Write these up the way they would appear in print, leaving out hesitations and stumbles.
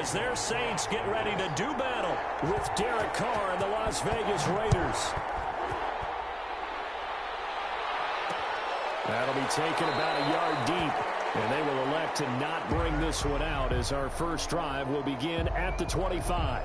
as their Saints get ready to do battle with Derek Carr and the Las Vegas Raiders. That'll be taken about a yard deep, and they will elect to not bring this one out as our first drive will begin at the 25.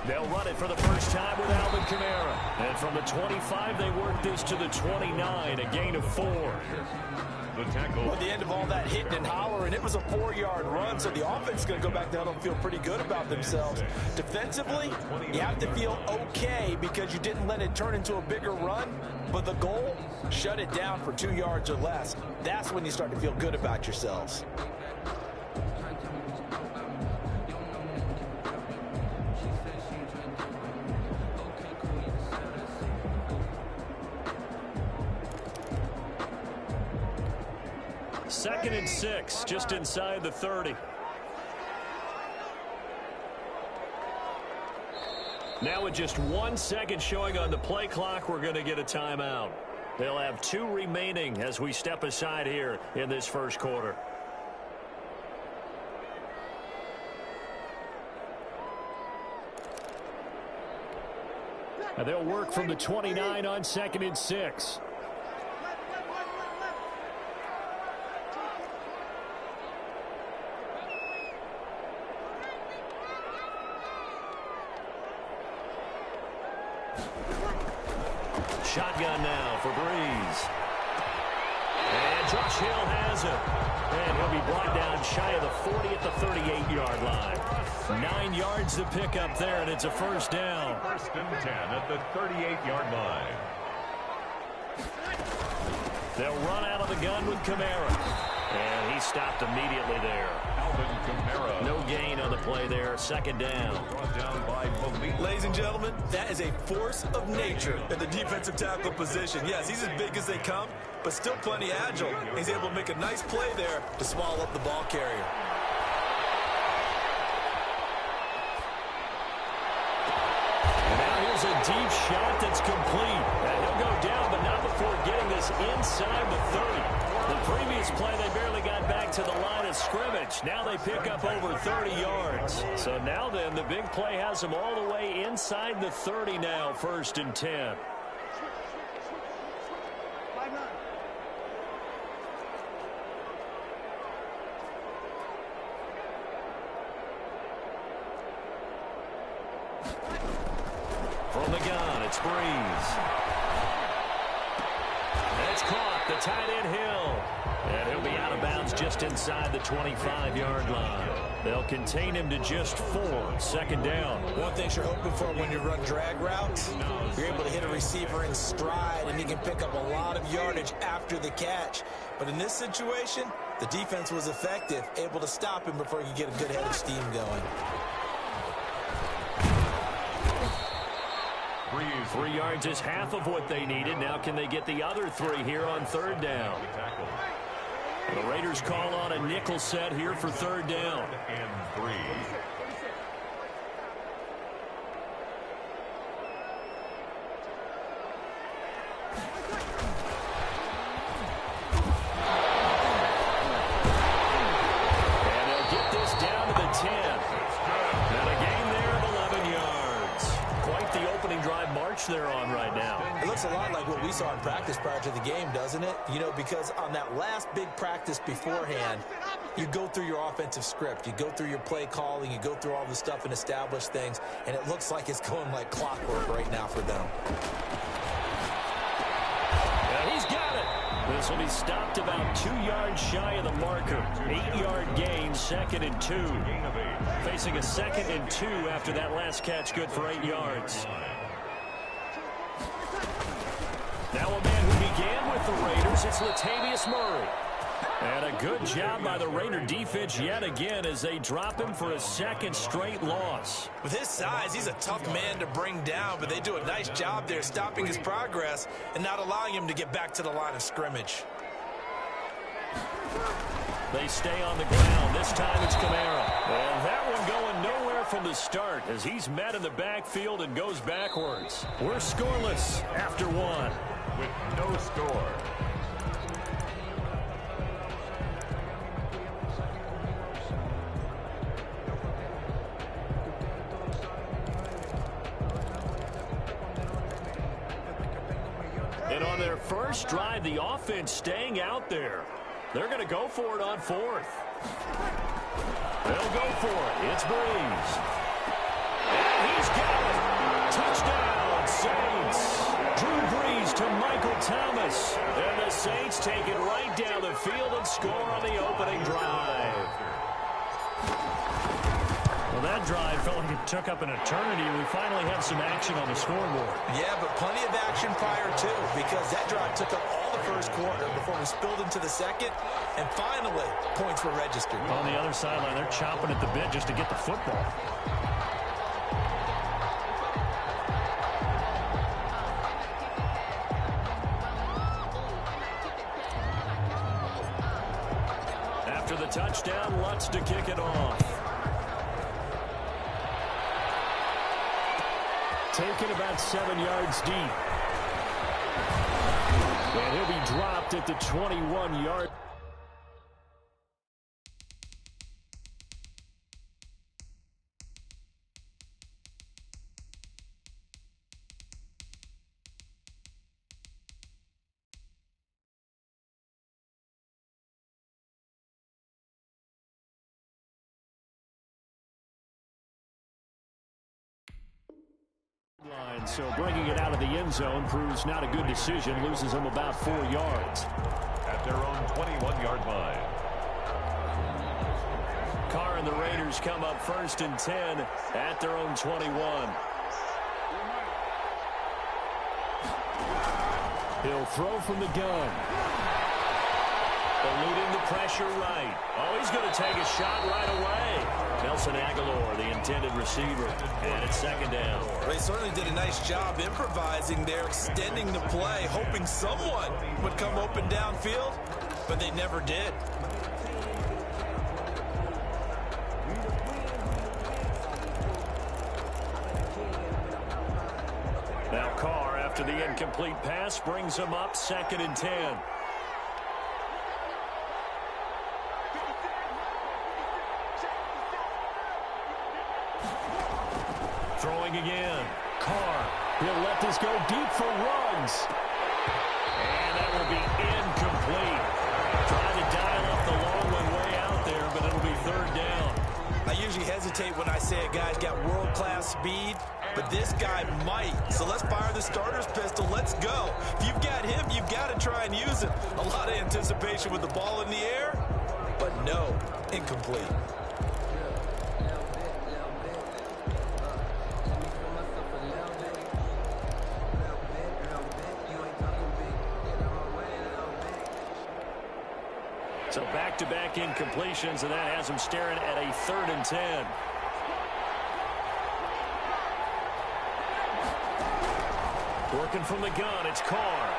They'll run it for the first time with Alvin Kamara. And from the 25, they work this to the 29, a gain of 4. The tackle. Well, at the end of all that hitting and hollering, it was a 4-yard run, so the offense is going to go back down and feel pretty good about themselves. Defensively, you have to feel okay because you didn't let it turn into a bigger run, but the goal, shut it down for 2 yards or less. That's when you start to feel good about yourselves. Second and 6, just inside the 30. Now with just 1 second showing on the play clock, we're going to get a timeout. They'll have 2 remaining as we step aside here in this first quarter. And they'll work from the 29 on second and 6. Shotgun now for Breeze. And Josh Hill has it. And he'll be brought down shy of the 40 at the 38-yard line. 9 yards to pick up there, and it's a first down. First and 10 at the 38-yard line. They'll run out of the gun with Kamara. And he stopped immediately there. Alvin Kamara. No gain on the play there. Second down. Brought down by Malik. Ladies and gentlemen, that is a force of nature at the defensive tackle position. Yes, he's as big as they come, but still plenty agile. He's able to make a nice play there to swallow up the ball carrier. And now here's a deep shot that's complete. And he'll go down, but not before getting this inside the 30. The previous play, they barely got back to the line of scrimmage. Now they pick up over 30 yards. So now then, the big play has them all the way inside the 30 now, first and 10. From the gun, it's Breeze. It's caught, the tight end Hill. And he'll be out of bounds just inside the 25-yard line. They'll contain him to just 4. Second down. One thing you're hoping for when you run drag routes, you're able to hit a receiver in stride, and he can pick up a lot of yardage after the catch. But in this situation, the defense was effective, able to stop him before he could get a good head of steam going. 3 yards is half of what they needed. Now can they get the other 3 here on third down? The Raiders call on a nickel set here for third down. And 3. And they'll get this down to the 10. And a gain there of 11 yards. Quite the opening drive march they're on right now. It looks a lot like what we saw in practice prior to the game, doesn't it? You know, because on that last big practice beforehand, you go through your offensive script. You go through your play calling. You go through all the stuff and establish things. And it looks like it's going like clockwork right now for them. And he's got it. This will be stopped about 2 yards shy of the marker. 8-yard gain, second and 2. Facing a second and 2 after that last catch, good for 8 yards. Raiders, it's Latavius Murray. And a good job by the Raider defense yet again as they drop him for a second straight loss. With his size, he's a tough man to bring down, but they do a nice job there stopping his progress and not allowing him to get back to the line of scrimmage. They stay on the ground. This time it's Kamara. And that one going nowhere from the start as he's met in the backfield and goes backwards. We're scoreless after one. With no score. And on their first drive, the offense staying out there. They're going to go for it on fourth. They'll go for it. It's Breeze. And he's got it. Touchdown, Saints. Drew Brees to Michael Thomas. And the Saints take it right down the field and score on the opening drive. Well, that drive felt like it took up an eternity, and we finally have some action on the scoreboard. Yeah, but plenty of action prior to, because that drive took up all the first quarter before we spilled into the second, and finally, points were registered. On the other sideline, they're chomping at the bit just to get the football. After the touchdown, Lutz to kick it off. Taken about 7 yards deep. And he'll be dropped at the 21-yard. So bringing it out of the end zone proves not a good decision. Loses him about 4 yards. At their own 21-yard line. Carr and the Raiders come up 1st and 10 at their own 21. He'll throw from the gun. Eluding the pressure right. Oh, he's going to take a shot right away. Nelson Aguilar, the intended receiver, and it's 2nd down. They certainly did a nice job improvising there, extending the play, hoping someone would come open downfield, but they never did. Now Carr, after the incomplete pass, brings him up 2nd and 10. Throwing again. Carr. He'll let this go deep for Ruggs. And that will be incomplete. Trying to dial up the long one way out there, but it'll be 3rd down. I usually hesitate when I say a guy's got world-class speed, but this guy might. So let's fire the starter's pistol. Let's go. If you've got him, you've got to try and use it. A lot of anticipation with the ball in the air, but no, incomplete. So back-to-back incompletions, and that has him staring at a 3rd and 10. Working from the gun, it's Carr.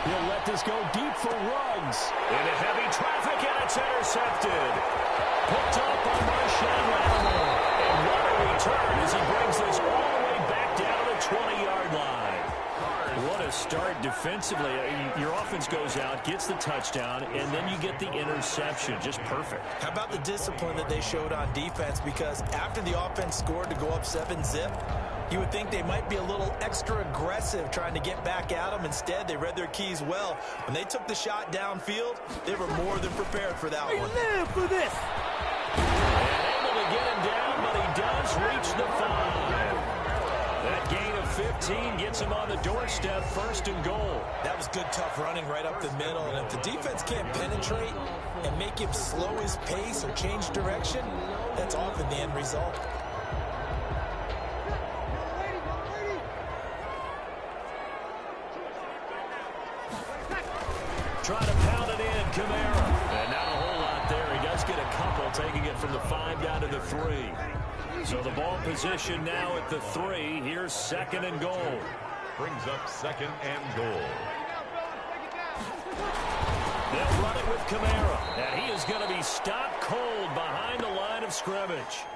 He'll let this go deep for Ruggs. Into heavy traffic, and it's intercepted. Picked up by Marshawn Lattimore. And what a return as he brings this all the way back down to the 20-yard line. What a start defensively. Your offense goes out, gets the touchdown, and then you get the interception. Just perfect. How about the discipline that they showed on defense? Because after the offense scored to go up 7-zip, you would think they might be a little extra aggressive trying to get back at them. Instead, they read their keys well. When they took the shot downfield, they were more than prepared for that one. Live for this. And able to get him down, but he does reach the 5. That gain of 15 gets him on the doorstep, 1st and goal. That was good, tough running right up the middle. And if the defense can't penetrate and make him slow his pace or change direction, that's often the end result. try to pound it in. Kamara. And not a whole lot there. He does get a couple, taking it from the 5 down to the 3. So the ball position now at the 3. Here's 2nd and goal. Brings up 2nd and goal. They'll run it with Kamara. And he is going to be stopped cold behind the line of scrimmage.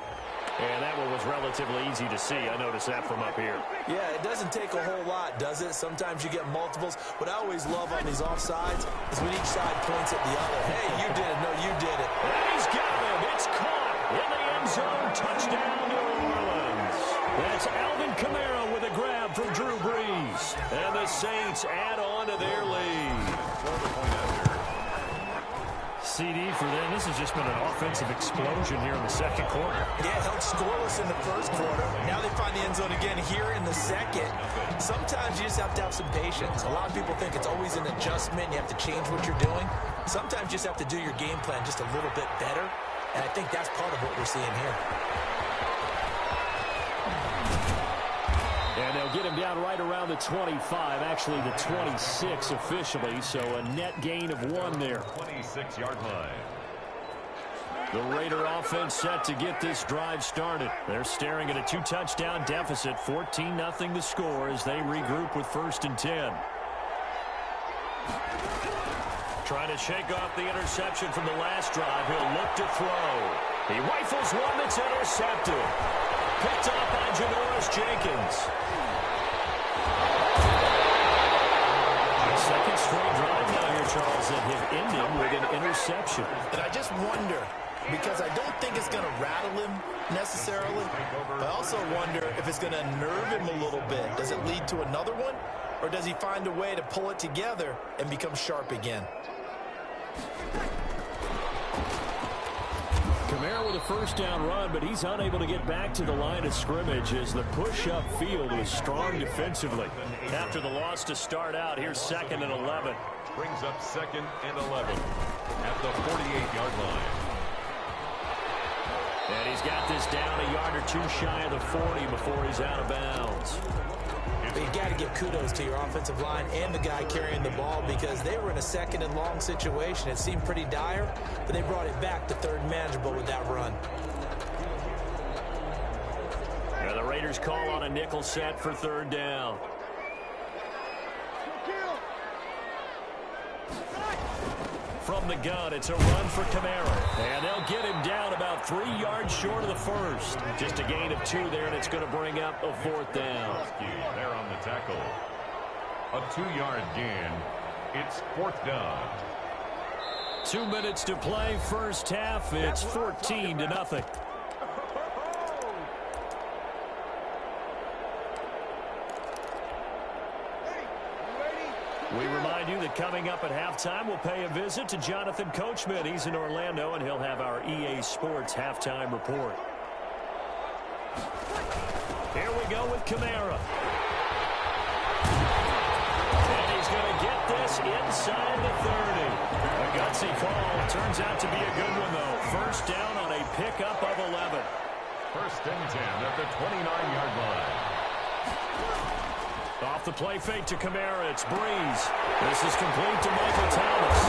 And that one was relatively easy to see. I noticed that from up here. Yeah, it doesn't take a whole lot, does it? Sometimes you get multiples. What I always love on these offsides is when each side points at the other. Hey, you did it. No, you did it. And he's got him. It's caught in the end zone. Touchdown, New Orleans. That's Alvin Kamara with a grab from Drew Brees. And the Saints add on to their lead. CD for them. This has just been an offensive explosion here in the 2nd quarter. Yeah, held scoreless in the 1st quarter. Now they find the end zone again here in the 2nd. Sometimes you just have to have some patience. A lot of people think it's always an adjustment. You have to change what you're doing. Sometimes you just have to do your game plan just a little bit better. And I think that's part of what we're seeing here. And they'll get him down right around the 25, actually the 26 officially, so a net gain of 1 there. 26-yard line. The Raider offense set to get this drive started. They're staring at a 2-touchdown deficit, 14-0 the score as they regroup with 1st and 10. Trying to shake off the interception from the last drive. He'll look to throw. He rifles one that's intercepted. Picked off by Janoris Jenkins. Second straight drive now here, Charles, that have ended with an interception. And I just wonder, because I don't think it's going to rattle him necessarily, but I also wonder if it's going to nerve him a little bit. Does it lead to another one, or does he find a way to pull it together and become sharp again? Kamara with a 1st down run, but he's unable to get back to the line of scrimmage as the push-up field was strong defensively. After the loss to start out, here's 2nd and 11. Brings up 2nd and 11 at the 48-yard line. And he's got this down a yard or 2 shy of the 40 before he's out of bounds. But you got to give kudos to your offensive line and the guy carrying the ball because they were in a 2nd and long situation. It seemed pretty dire, but they brought it back to 3rd and manageable with that run. Yeah, the Raiders call on a nickel set for 3rd down. From the gun, it's a run for Kamara. And they'll get him down about 3 yards short of the 1st. Just a gain of 2 there, and it's going to bring up a 4th down. There on the tackle. A 2-yard gain. It's 4th down. 2 minutes to play, 1st half. It's 14-0. We remind you that coming up at halftime, we'll pay a visit to Jonathan Coachman. He's in Orlando, and he'll have our EA Sports halftime report. Here we go with Kamara. And he's going to get this inside the 30. A gutsy fall. Turns out to be a good one, though. 1st down on a pickup of 11. 1st and 10 at the 29-yard line. Off the play fake to Kamara, it's Brees. This is complete to Michael Thomas.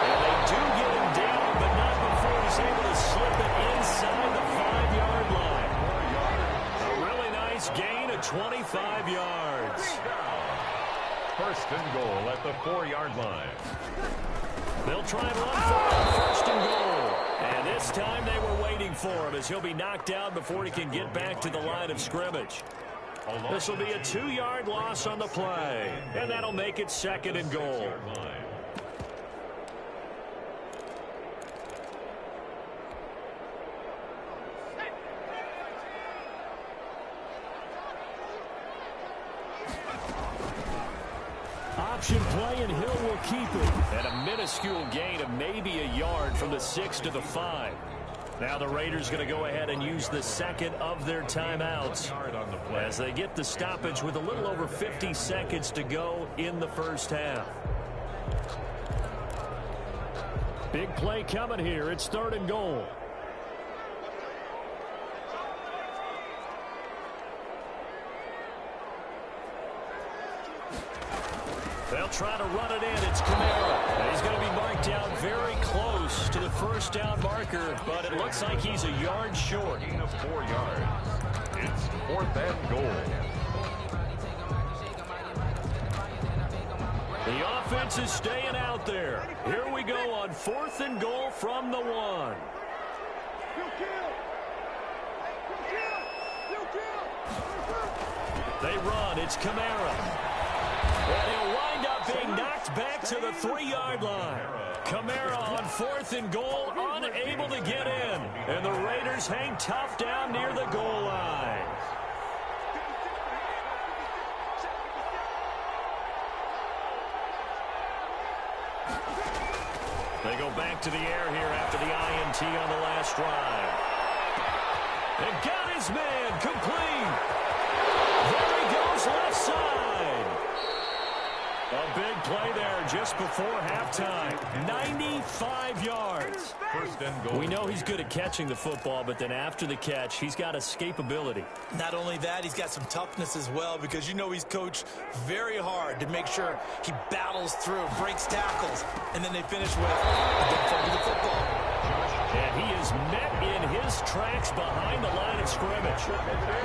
And they do get him down, but not before he's able to slip it inside the 5-yard line. A really nice gain of 25 yards. 1st and goal at the 4-yard line. They'll try and run for it on 1st and goal. And this time they were waiting for him as he'll be knocked down before he can get back to the line of scrimmage. This will be a 2-yard loss on the play, and that'll make it 2nd and goal. Option play, and Hill will keep it. And a minuscule gain of maybe a yard from the 6 to the 5. Now the Raiders going to go ahead and use the 2nd of their timeouts as they get the stoppage with a little over 50 seconds to go in the 1st half. Big play coming here. It's 3rd and goal. They'll try to run it in. It's Kamara. He's going to be marked down very close to the first down marker, but it looks like he's a yard short. Gain of 4 yards. It's 4th and goal. The offense is staying out there. Here we go on 4th and goal from the 1. They run. It's Kamara. And he'll wind up being knocked back to the 3-yard line. Kamara on 4th and goal, unable to get in. And the Raiders hang tough down near the goal line. They go back to the air here after the INT on the last drive. And got his man complete. There he goes left side. A big play there just before halftime. 95 yards. 1st and goal. We know he's good at catching the football, but then after the catch, he's got escapability. Not only that, he's got some toughness as well, because you know he's coached very hard to make sure he battles through, breaks tackles, and then they finish with a big fumble the football. And he is met in his tracks behind the line of scrimmage.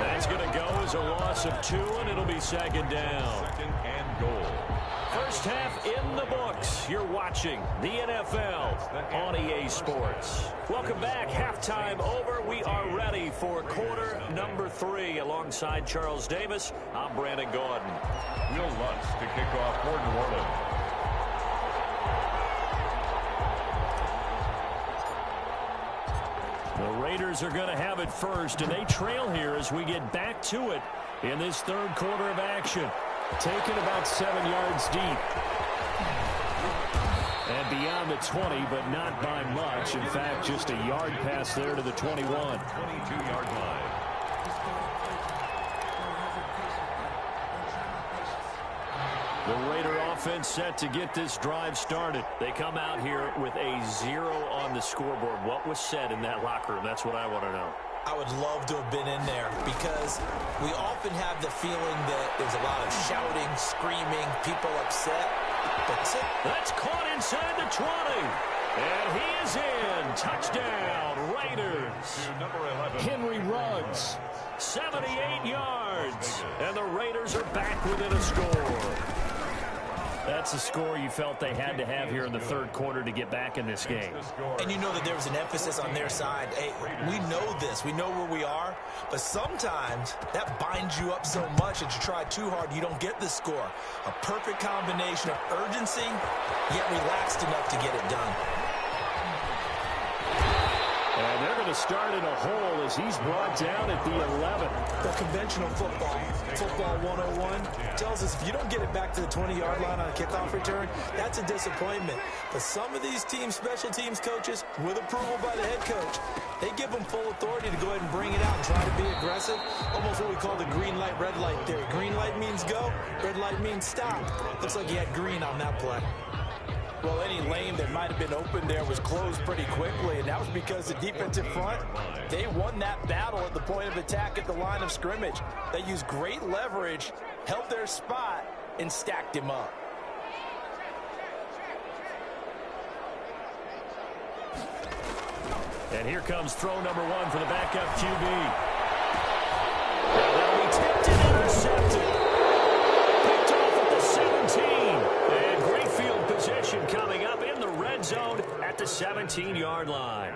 That's going to go as a loss of 2, and it'll be 2nd down. 2nd and goal. First half in the books. You're watching the NFL on EA Sports. Welcome back. Halftime over. We are ready for quarter number 3. Alongside Charles Davis, I'm Brandon Gordon. Will Lutz to kick off for New Orleans. The Raiders are going to have it first, and they trail here as we get back to it in this 3rd quarter of action. Taken about 7 yards deep. And beyond the 20, but not by much. In fact, just a yard pass there to the 21. 22-yard line. The Raider offense set to get this drive started. They come out here with a 0 on the scoreboard. What was said in that locker room? That's what I want to know. I would love to have been in there, because we often have the feeling that there's a lot of shouting, screaming, people upset. But that's caught inside the 20. And he is in. Touchdown, Raiders. To number 11. Henry Ruggs, 78 yards. And the Raiders are back within a score. That's a score you felt they had to have here in the 3rd quarter to get back in this game. And you know that there was an emphasis on their side. Hey, we know this. We know where we are. But sometimes that binds you up so much that you try too hard, you don't get the score. A perfect combination of urgency, yet relaxed enough to get it done. And they're going to start in a hole as he's brought down at the 11. The conventional football 101, tells us if you don't get it back to the 20-yard line on a kickoff return, that's a disappointment. But some of these teams, special teams coaches, with approval by the head coach, they give them full authority to go ahead and bring it out and try to be aggressive. Almost what we call the green light, red light theory. Green light means go, red light means stop. Looks like he had green on that play. Well, any lane that might have been open there was closed pretty quickly, and that was because the defensive front, they won that battle at the point of attack at the line of scrimmage. They used great leverage, held their spot, and stacked him up. And here comes throw number 1 for the backup QB. That'll be tipped and intercepted. Picked off at the 17. And great field position coming up in the red zone at the 17-yard line.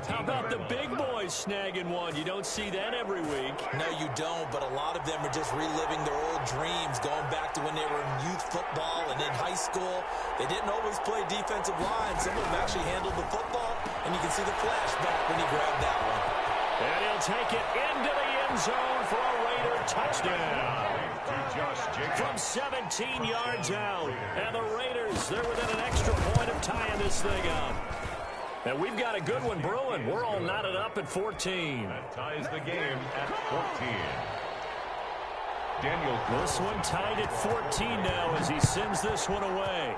How about the big boys snagging one? You don't see that every week. No, you don't, but a lot of them are just reliving their old dreams, going back to when they were in youth football and in high school. They didn't always play defensive line. Some of them actually handled the football, and you can see the flashback when he grabbed that one. And he'll take it into the end zone for a Raider touchdown. From 17 yards out. And the Raiders, they're within an extra point of tying this thing up. And we've got a good one brewing. We're all knotted up at 14. That ties the game at 14. Daniel. This one tied at 14 now as he sends this one away.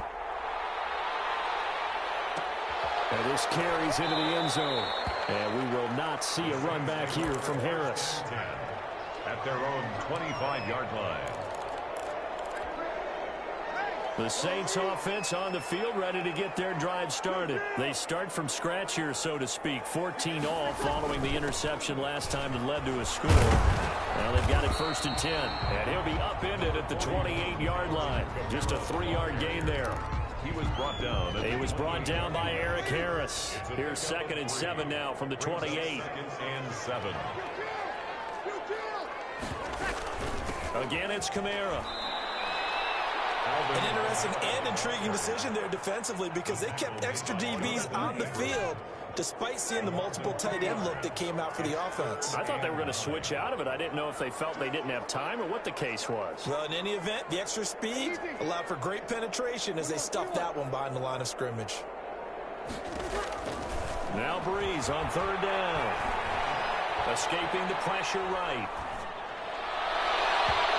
And this carries into the end zone. And we will not see a run back here from Harris. At their own 25-yard line. The Saints offense on the field, ready to get their drive started. They start from scratch here, so to speak. 14 all following the interception last time that led to a score. Now they've got it 1st and 10. And he'll be upended at the 28-yard line. Just a 3-yard gain there. He was brought down. He was brought down by Eric Harris. Here's 2nd and 7 now from the 28. 2nd and 7. Again, it's Kamara. An interesting and intriguing decision there defensively because they kept extra DBs on the field despite seeing the multiple tight end look that came out for the offense. I thought they were going to switch out of it. I didn't know if they felt they didn't have time or what the case was. Well, in any event, the extra speed allowed for great penetration as they stuffed that one behind the line of scrimmage. Now Breeze on 3rd down. Escaping the pressure right.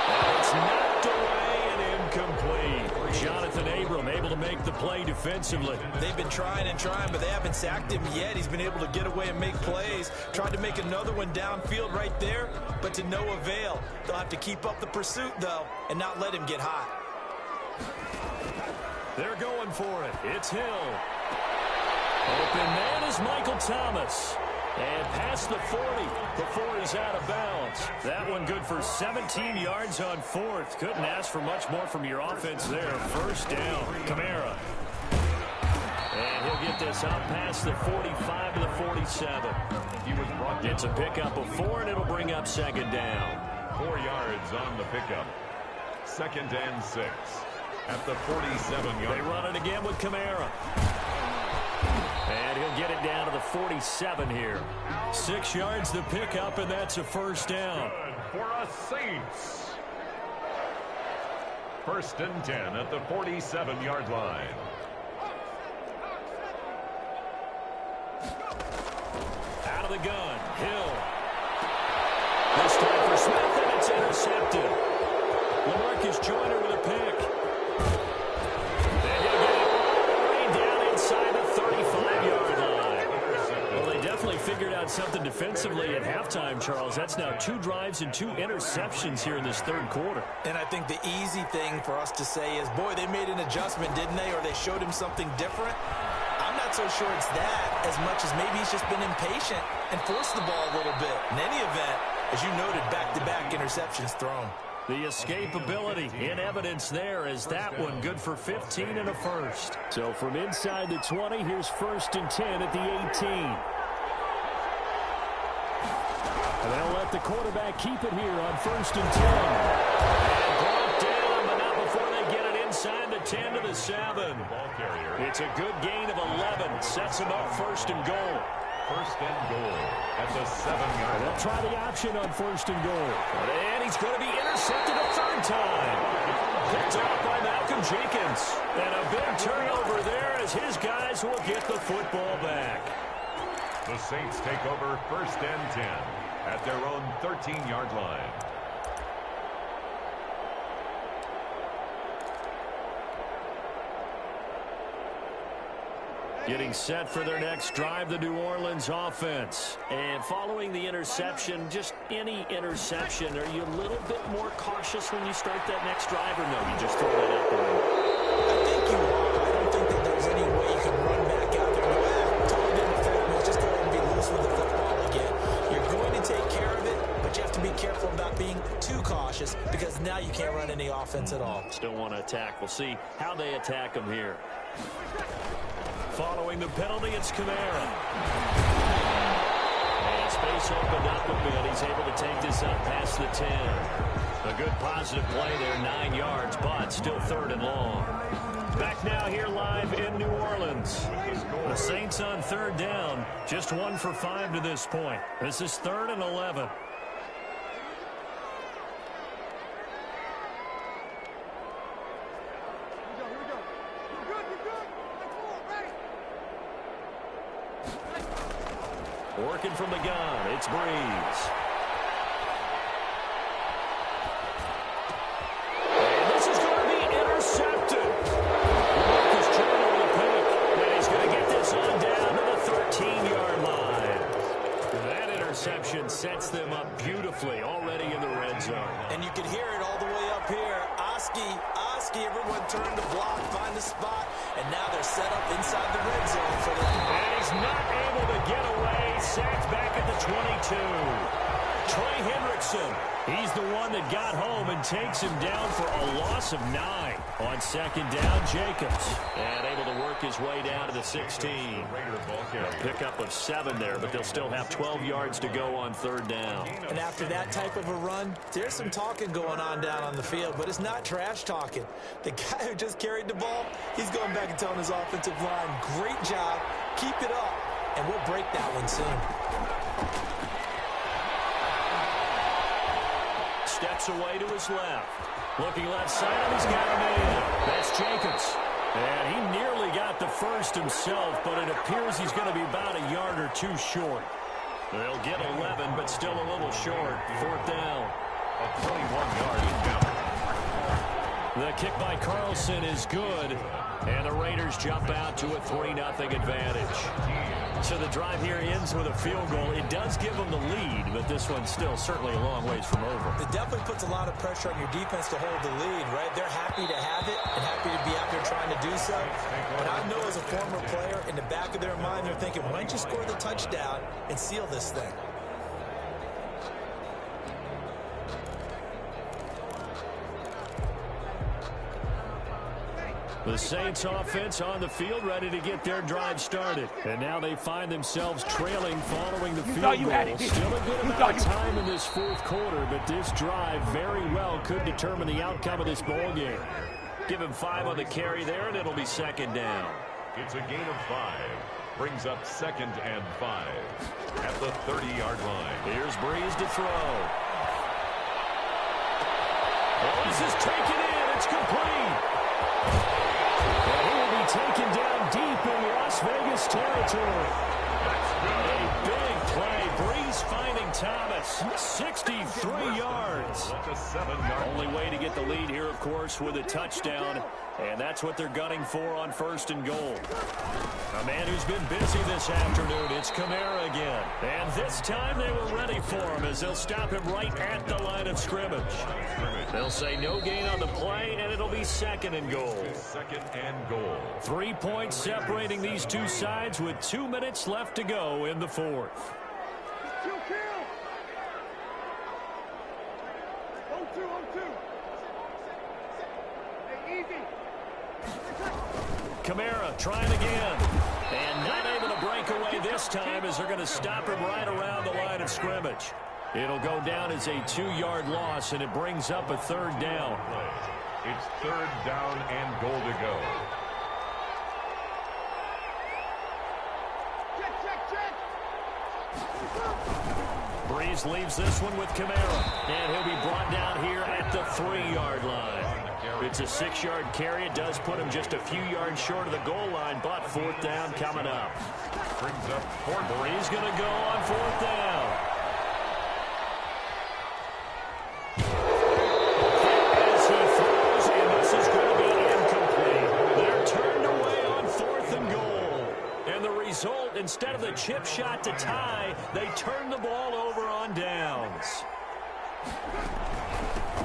And it's knocked away and incomplete. Jonathan Abram able to make the play defensively. They've been trying and trying, but they haven't sacked him yet. He's been able to get away and make plays. Tried to make another one downfield right there, but to no avail. They'll have to keep up the pursuit, though, and not let him get hot. They're going for it. It's Hill. Open man is Michael Thomas. And past the 40 before he's out of bounds. That one good for 17 yards on 4th. Couldn't ask for much more from your offense there. 1st down, Kamara. And he'll get this up past the 45 to the 47. He was brought down. It's a pickup of 4, and it'll bring up 2nd down. 4 yards on the pickup. 2nd and 6 at the 47-yard. They run it again with Kamara. And he'll get it down to the 47 here. 6 yards the pickup, and that's a 1st down. Good for a Saints. 1st and 10 at the 47-yard line. Out of the gun, Hill. This time for Smith, and it's intercepted. LaMarcus Joyner with a pick. And he'll get it all the way down inside the 35-yard line. Well, they definitely figured out something defensively at halftime, Charles. That's now 2 drives and 2 interceptions here in this 3rd quarter. And I think the easy thing for us to say is, boy, they made an adjustment, didn't they? Or they showed him something different. I'm not so sure it's that as much as maybe he's just been impatient and forced the ball a little bit. In any event, as you noted, back-to-back interceptions thrown. The escapability in evidence there as that one good for 15 and a 1st. So from inside the 20, here's 1st and 10 at the 18. And they'll let the quarterback keep it here on 1st and 10. And brought down, but not before they get it inside the 10 to the 7. It's a good gain of 11. Sets them up 1st and goal. 1st and goal at the 7-yard line. They'll try the option on 1st and goal. And he's going to be intercepted a 3rd time. Picked off by Malcolm Jenkins. And a big turnover there as his guys will get the football back. The Saints take over 1st and 10 at their own 13-yard line. Getting set for their next drive, the New Orleans offense. And following the interception, just any interception, are you a little bit more cautious when you start that next drive, or no, you just throw that out the window? I think you are. I don't think that there's any way you can run back out there and go, totally didn't affect me. Let's just go ahead and be loose with the football again. You're going to take care of it, but you have to be careful about being too cautious because now you can't run any offense at all. Still want to attack. We'll see how they attack them here. Following the penalty, it's Kamara. And space opened up a bit. He's able to take this up past the 10. A good positive play there, 9 yards, but still 3rd and long. Back now here live in New Orleans. The Saints on 3rd down, just 1 for 5 to this point. This is 3rd and 11. Working from the gun, it's Breeze. And this is going to be intercepted. Marcus Joyner with a pick, and he's going to get this on down to the 13-yard line. That interception sets them up beautifully already in the red zone. And you can hear it all the way up here. Oski, everyone turned to block, find a spot, and now they're set up inside the red zone for them. And he's not able to get away. Sacked back at the 22. Trey Hendrickson, he's the one that got home and takes him down for a loss of 9. On second down, Jacobs. And able to work his way down to the 16. A pickup of 7 there, but they'll still have 12 yards to go on third down. And after that type of a run, there's some talking going on down on the field, but it's not trash talking. The guy who just carried the ball, he's going back and telling his offensive line, great job, keep it up, and we'll break that one soon. Steps away to his left. Looking left side, he's got a man. That's Jacobs. And he nearly got the first himself, but it appears he's going to be about a yard or 2 short. They'll get 11, but still a little short. Fourth down. A 21-yard encounter. The kick by Carlson is good, and the Raiders jump out to a 3-0 advantage. So the drive here ends with a field goal. It does give them the lead, but this one's still certainly a long ways from over. It definitely puts a lot of pressure on your defense to hold the lead, right? They're happy to have it and happy to be out there trying to do so. But I know as a former player, in the back of their mind, they're thinking, why don't you score the touchdown and seal this thing? The Saints offense on the field, ready to get their drive started. And now they find themselves trailing following the field goal. Still a good amount of time in this fourth quarter, but this drive very well could determine the outcome of this ball game. Give him 5 on the carry there, and it'll be second down. It's a gain of 5. Brings up 2nd and 5 at the 30-yard line. Here's Breeze to throw. Oh, this is taken in. It's complete. And he will be taken down deep in Las Vegas territory. A big play. Breeze finding Thomas. 63 yards. That's a 7-yard. Only way to get the lead here, of course, with a touchdown. And that's what they're gunning for on 1st and goal. A man who's been busy this afternoon, it's Kamara again. And this time they were ready for him as they'll stop him right at the line of scrimmage. They'll say no gain on the play, and it'll be 2nd and goal. 2nd and goal. 3 points separating these two sides with 2 minutes left to go in the fourth. Kamara trying again. And not able to break away this time as they're going to stop him right around the line of scrimmage. It'll go down as a 2-yard loss, and it brings up a 3rd down. It's 3rd down and goal to go. Breeze leaves this one with Kamara, and he'll be brought down here at the 3-yard line. It's a 6-yard carry. It does put him just a few yards short of the goal line, but 4th down coming up. Brings up 4th. Breeze going to go on 4th down. As he throws, and this is going to be incomplete. They're turned away on 4th and goal. And the result, instead of the chip shot to tie, they turn the ball over on downs.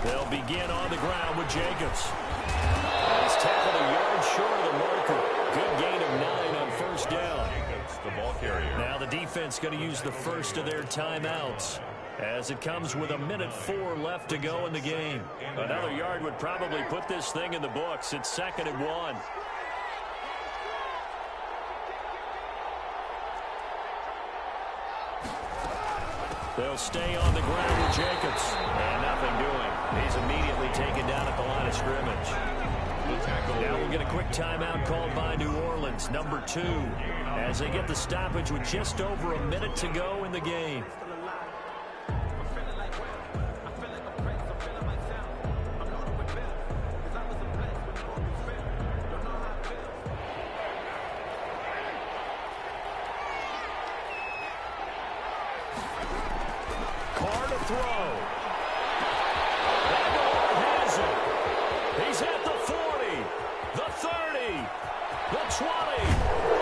They'll begin on the ground with Jacobs. He's tackled a yard short of the marker. Good gain of 9 on 1st down. Jacobs, the ball carrier. Now the defense going to use the first of their timeouts as it comes with 1:04 left to go in the game. Another yard would probably put this thing in the books. It's 2nd and 1. They'll stay on the ground with Jacobs. And nothing doing. He's immediately taken down at the line of scrimmage. Now we'll get a quick timeout called by New Orleans, number 2, as they get the stoppage with just over a minute to go in the game. Throw. Aguilar has it. He's at the 40, the 30, the 20.